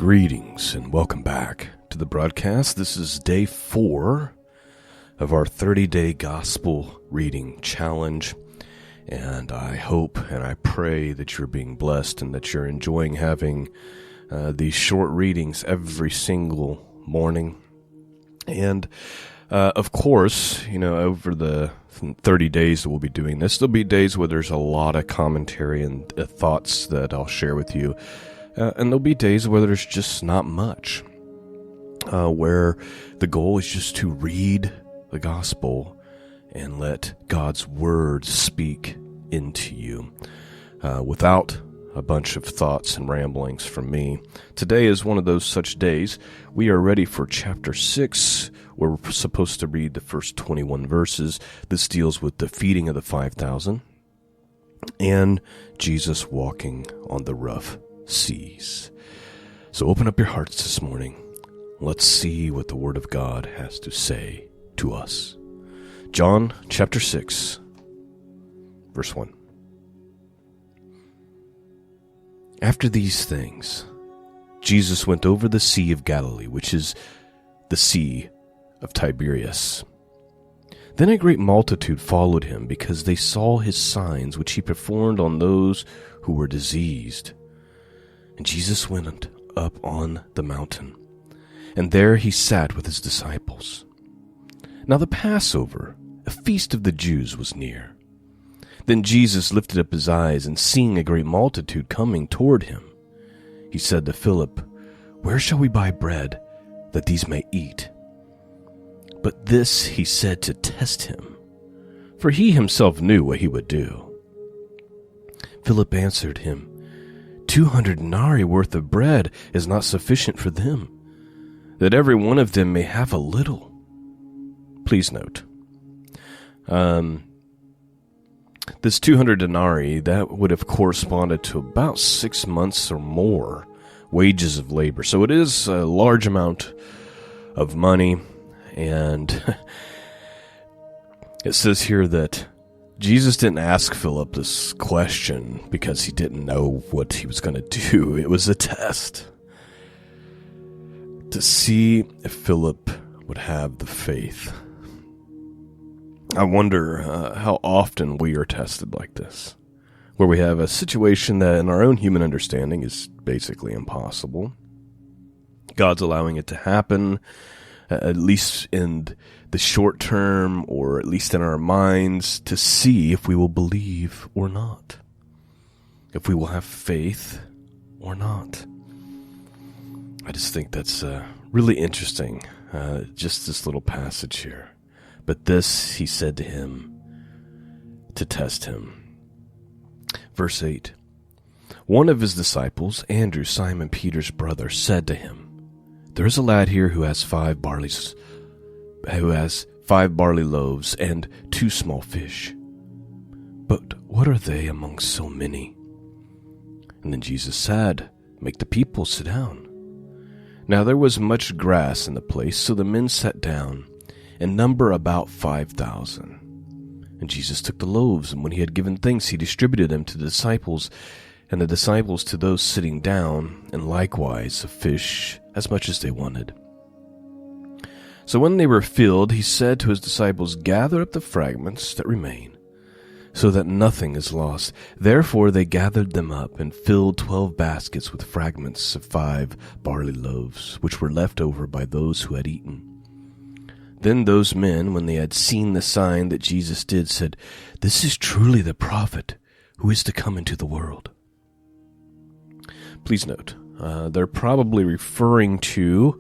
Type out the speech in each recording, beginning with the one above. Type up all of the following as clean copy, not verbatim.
Greetings and welcome back to the broadcast. This is day 4 of our 30-day gospel reading challenge. And I hope and I pray that you're being blessed and that you're enjoying having these short readings every single morning. And of course, over the 30 days that we'll be doing this, there'll be days where there's a lot of commentary and thoughts that I'll share with you. And there'll be days where there's just not much, where the goal is just to read the gospel and let God's word speak into you without a bunch of thoughts and ramblings from me. Today is one of those such days. We are ready for chapter 6, where we're supposed to read the first 21 verses. This deals with the feeding of the 5,000 and Jesus walking on the rough seas. So open up your hearts this morning. Let's see what the Word of God has to say to us. John chapter 6, verse 1. After these things, Jesus went over the Sea of Galilee, which is the Sea of Tiberias. Then a great multitude followed him, because they saw his signs which he performed on those who were diseased. And Jesus went up on the mountain, and there he sat with his disciples. Now the Passover, a feast of the Jews, was near. Then Jesus lifted up his eyes, and seeing a great multitude coming toward him, he said to Philip, "Where shall we buy bread, that these may eat?" But this he said to test him, for he himself knew what he would do. Philip answered him, 200 denarii worth of bread is not sufficient for them, that every one of them may have a little. Please note, this 200 denarii, that would have corresponded to about 6 months or more wages of labor. So it is a large amount of money, and it says here that Jesus didn't ask Philip this question because he didn't know what he was going to do. It was a test to see if Philip would have the faith. I wonder how often we are tested like this, where we have a situation that in our own human understanding is basically impossible. God's allowing it to happen, at least in the short term, or at least in our minds, to see if we will believe or not, if we will have faith or not. I just think that's really interesting, just this little passage here. But this he said to him to test him. Verse 8. One of his disciples, Andrew, Simon Peter's brother, said to him, "There is a lad here who has 5 barley loaves and 2 small fish. But what are they among so many?" And then Jesus said, "Make the people sit down." Now there was much grass in the place, so the men sat down, in number about 5,000. And Jesus took the loaves, and when he had given thanks, he distributed them to the disciples, and the disciples to those sitting down, and likewise of fish, as much as they wanted. So when they were filled, he said to his disciples, "Gather up the fragments that remain, so that nothing is lost." Therefore they gathered them up, and filled 12 baskets with fragments of 5 barley loaves, which were left over by those who had eaten. Then those men, when they had seen the sign that Jesus did, said, "This is truly the prophet who is to come into the world." Please note, they're probably referring to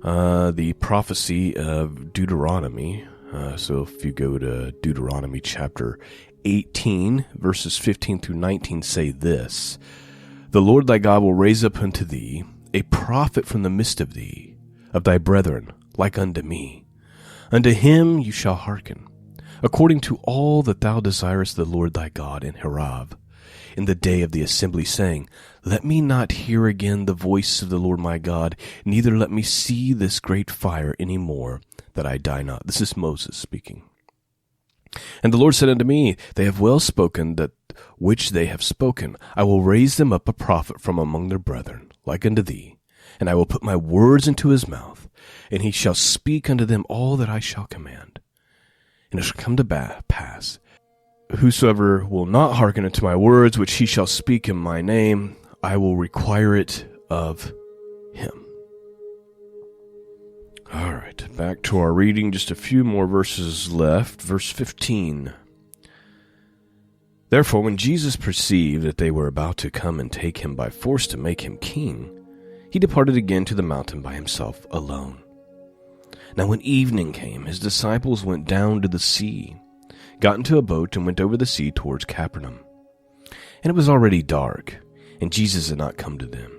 the prophecy of Deuteronomy. So if you go to Deuteronomy chapter 18, verses 15 through 19 say this, "The Lord thy God will raise up unto thee a prophet from the midst of thee, of thy brethren, like unto me. Unto him you shall hearken, according to all that thou desirest the Lord thy God in Horeb, in the day of the assembly, saying, Let me not hear again the voice of the Lord my God, neither let me see this great fire any more, that I die not." This is Moses speaking. "And the Lord said unto me, They have well spoken that which they have spoken. I will raise them up a prophet from among their brethren, like unto thee. And I will put my words into his mouth, and he shall speak unto them all that I shall command. And it shall come to pass, whosoever will not hearken unto my words, which he shall speak in my name, I will require it of him. All right, back to our reading. Just a few more verses left. Verse 15. Therefore, when Jesus perceived that they were about to come and take him by force to make him king, he departed again to the mountain by himself alone. Now when evening came, his disciples went down to the sea, got into a boat, and went over the sea towards Capernaum. And it was already dark, and Jesus had not come to them.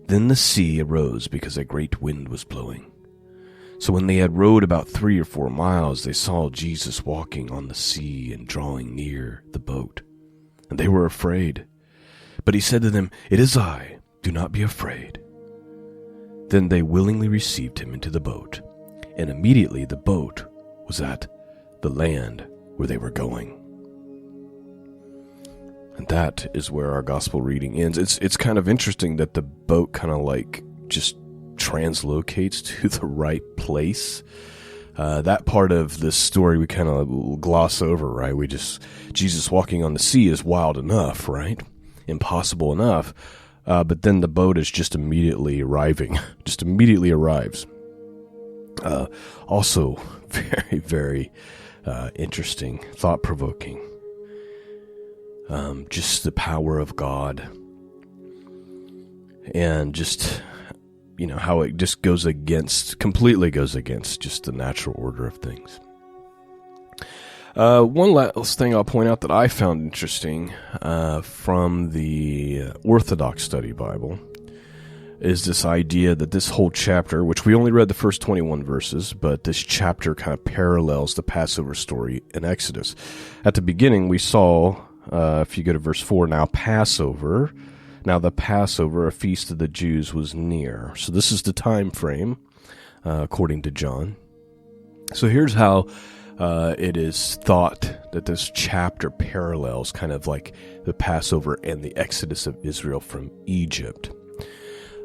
Then the sea arose because a great wind was blowing. So when they had rowed about 3 or 4 miles, they saw Jesus walking on the sea and drawing near the boat. And they were afraid. But he said to them, It is I, do not be afraid. Then they willingly received him into the boat, and immediately the boat was at the land where they were going. And that is where our gospel reading ends. It's kind of interesting that the boat kind of like just translocates to the right place. That part of the story we kind of gloss over, right? Jesus walking on the sea is wild enough, right? Impossible enough. But then the boat is just immediately arriving, just immediately arrives. Also very, very interesting, thought-provoking. Just the power of God, and just, how it just completely goes against just the natural order of things. One last thing I'll point out that I found interesting from the Orthodox Study Bible is this idea that this whole chapter, which we only read the first 21 verses, but this chapter kind of parallels the Passover story in Exodus. At the beginning, we saw, if you go to verse 4, now the Passover, a feast of the Jews, was near. So this is the time frame, according to John. So here's how it is thought that this chapter parallels kind of like the Passover and the Exodus of Israel from Egypt.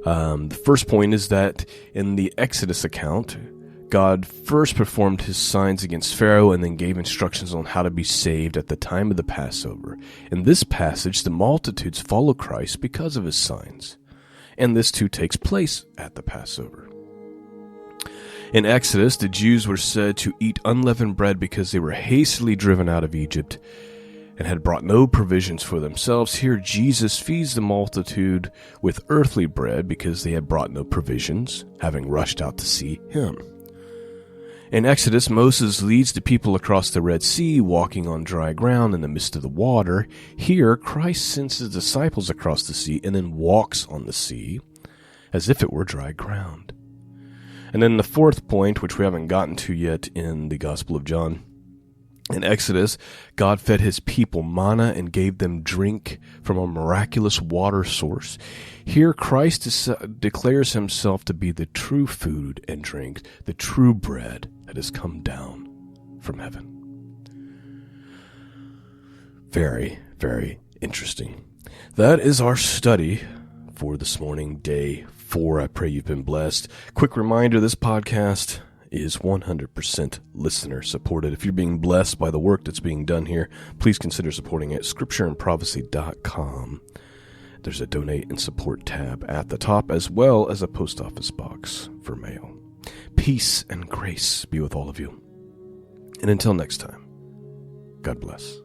The first point is that in the Exodus account, God first performed his signs against Pharaoh and then gave instructions on how to be saved at the time of the Passover. In this passage, the multitudes follow Christ because of his signs, and this too takes place at the Passover. In Exodus, the Jews were said to eat unleavened bread because they were hastily driven out of Egypt and had brought no provisions for themselves. Here Jesus feeds the multitude with earthly bread because they had brought no provisions, having rushed out to see him. In Exodus, Moses leads the people across the Red Sea, walking on dry ground in the midst of the water. Here, Christ sends his disciples across the sea and then walks on the sea as if it were dry ground. And then the fourth point, which we haven't gotten to yet in the Gospel of John, in Exodus, God fed his people manna and gave them drink from a miraculous water source. Here, Christ declares himself to be the true food and drink, the true bread that has come down from heaven. Very, very interesting. That is our study for this morning, day 4. I pray you've been blessed. Quick reminder, this podcast is 100% listener supported. If you're being blessed by the work that's being done here, please consider supporting it. scriptureandprophecy.com. There's a donate and support tab at the top, as well as a post office box for mail. Peace and grace be with all of you. And until next time, God bless.